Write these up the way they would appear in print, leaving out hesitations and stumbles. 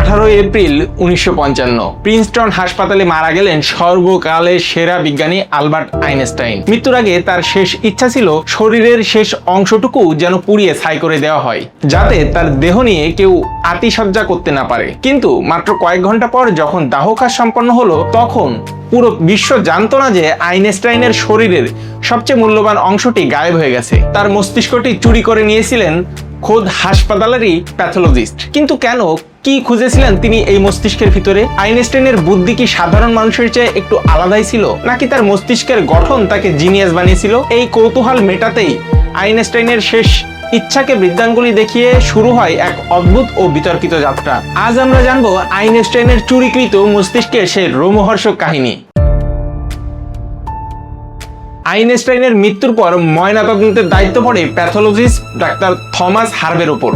18 April 1955 Princeton হাসপাতালে মারা গেলেন সর্বকালের সেরা বিজ্ঞানী আলবার্ট আইনস্টাইন। মৃত্যুর আগে তার শেষ ইচ্ছা ছিল শরীরের শেষ অংশটুকু যেন পুড়িয়ে ছাই করে দেওয়া হয়, যাতে তার দেহ নিয়ে কেউ আতিশয্যা করতে না পারে। কিন্তু মাত্র কয়েক ঘন্টা পর যখন দাহ কাজ সম্পন্ন হলো, তখন পুরো বিশ্ব জানতো না যে আইনস্টাইনের শরীরের সবচেয়ে মূল্যবান অংশটি গায়েব হয়ে গেছে। তার মস্তিষ্কটি চুরি করে নিয়েছিলেন খোদ হাসপাতালেরই প্যাথোলজিস্ট। কিন্তু কেন, কি খুঁজেছিলেন তিনি এই মস্তিষ্কের ভিতরে? আইনস্টাইনের বুদ্ধি কি সাধারণ মানুষের চেয়ে একটু আলাদাই ছিল, নাকি তার মস্তিষ্কের গঠন তাকে জিনিয়াস বানিয়েছিল? এই কৌতূহল মেটাতেই আইনস্টাইনের শেষ ইচ্ছাকে বৃদ্ধাঙ্গুলি দেখিয়ে শুরু হয় এক অদ্ভুত ও বিতর্কিত যাত্রা। আজ আমরা জানবো আইনস্টাইনের চুরিকৃত মস্তিষ্কের সেই রোমহর্ষক কাহিনী। আইনস্টাইনের মৃত্যুর পর ময়নাতদন্তের দায়িত্ব পড়ে প্যাথোলজিস্ট ডাক্তার থমাস হার্বের ওপর।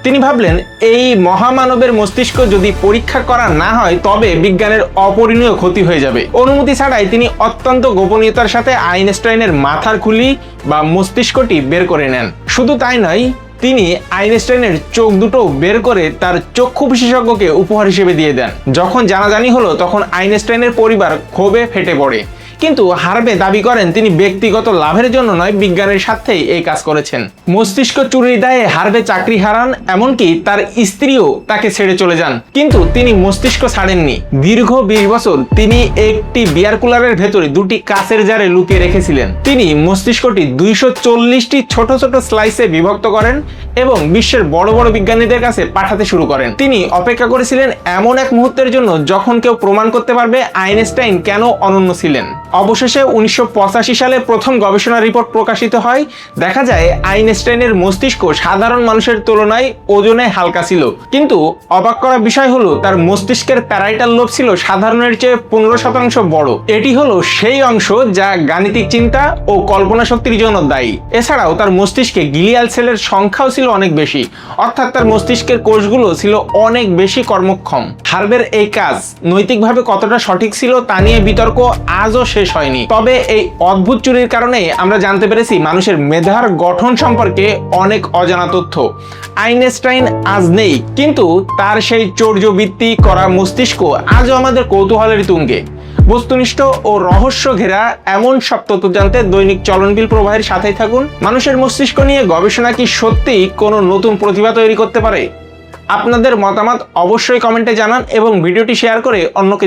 তিনি ভাবলেন, এই মহামানবের মস্তিষ্ক যদি পরীক্ষা করা না হয় তবে বিজ্ঞানের অপরিণীয় ক্ষতি হয়ে যাবে। অনুমতি ছাড়াই তিনি অত্যন্ত গোপনীয়তার সাথে আইনস্টাইনের মাথার খুলি বা মস্তিষ্কটি বের করে নেন। শুধু তাই নয়, তিনি আইনস্টাইনের চোখ দুটো বের করে তার চক্ষু বিশেষজ্ঞকে উপহার হিসেবে দিয়ে দেন। যখন জানাজানি হলো তখন আইনস্টাইনের পরিবার ক্ষোভে ফেটে পড়ে। কিন্তু হার্বে দাবি করেন তিনি ব্যক্তিগত লাভের জন্য নয়, বিজ্ঞানের স্বার্থেই এই কাজ করেছেন। মস্তিষ্ক চুরির দায়ে হার্বে চাকরি হারান, এমনকি তার স্ত্রীও তাকে ছেড়ে চলে যান। কিন্তু তিনি মস্তিষ্ক ছাড়েননি। দীর্ঘ 20 বছর তিনি একটি বিয়ার কুলারের ভেতরে দুটি কাচের জারে লুকিয়ে রেখেছিলেন। তিনি মস্তিষ্কটি 240টি ছোট ছোট স্লাইসে বিভক্ত করেন এবং বিশ্বের বড় বড় বিজ্ঞানীদের কাছে পাঠাতে শুরু করেন। তিনি অপেক্ষা করেছিলেন এমন এক মুহূর্তের জন্য যখন কেউ প্রমাণ করতে পারবে আইনস্টাইন কেন অনন্য ছিলেন। অবশেষে 1985 সালে প্রথম গবেষণা রিপোর্ট প্রকাশিত হয়। দেখা যায় আইনস্টাইনের মস্তিষ্ক সাধারণ মানুষের তুলনায় ওজনে হালকা ছিল। কিন্তু অবাক করা বিষয় হলো তার মস্তিষ্কের প্যারাইটাল লোব ছিল সাধারণের চেয়ে 15% বড়। এটি হলো সেই অংশ যা গাণিতিক চিন্তা ও কল্পনা শক্তির জন্য দায়ী। এছাড়াও তার মস্তিষ্কে গ্লিয়াল সেলের সংখ্যাও ছিল অনেক বেশি, অর্থাৎ তার মস্তিষ্কের কোষগুলো ছিল অনেক বেশি কর্মক্ষম। হার্বের এই কাজ নৈতিকভাবে কতটা সঠিক ছিল তা নিয়ে বিতর্ক আজও শেষ হয়নি। তবে এই অদ্ভুত চুরির কারণে আমরা জানতে পেরেছি মানুষের মেধার গঠন সম্পর্কে অনেক অজানা তথ্য। আইনস্টাইন আজ নেই, কিন্তু তার সেই চৌর্যবৃত্তি করা মস্তিষ্ক আজও আমাদের কৌতূহলের তুঙ্গে। বস্তুনিষ্ঠ ও রহস্য ঘেরা এমন সব তথ্য জানতে দৈনিক চলনবিল প্রবাহের সাথেই থাকুন। মানুষের মস্তিষ্ক নিয়ে গবেষণা কি সত্যিই কোনো নতুন প্রতিভা তৈরি করতে পারে? আপনাদের মতামত অবশ্যই কমেন্টে জানান এবং ভিডিওটি শেয়ার করে অন্যকে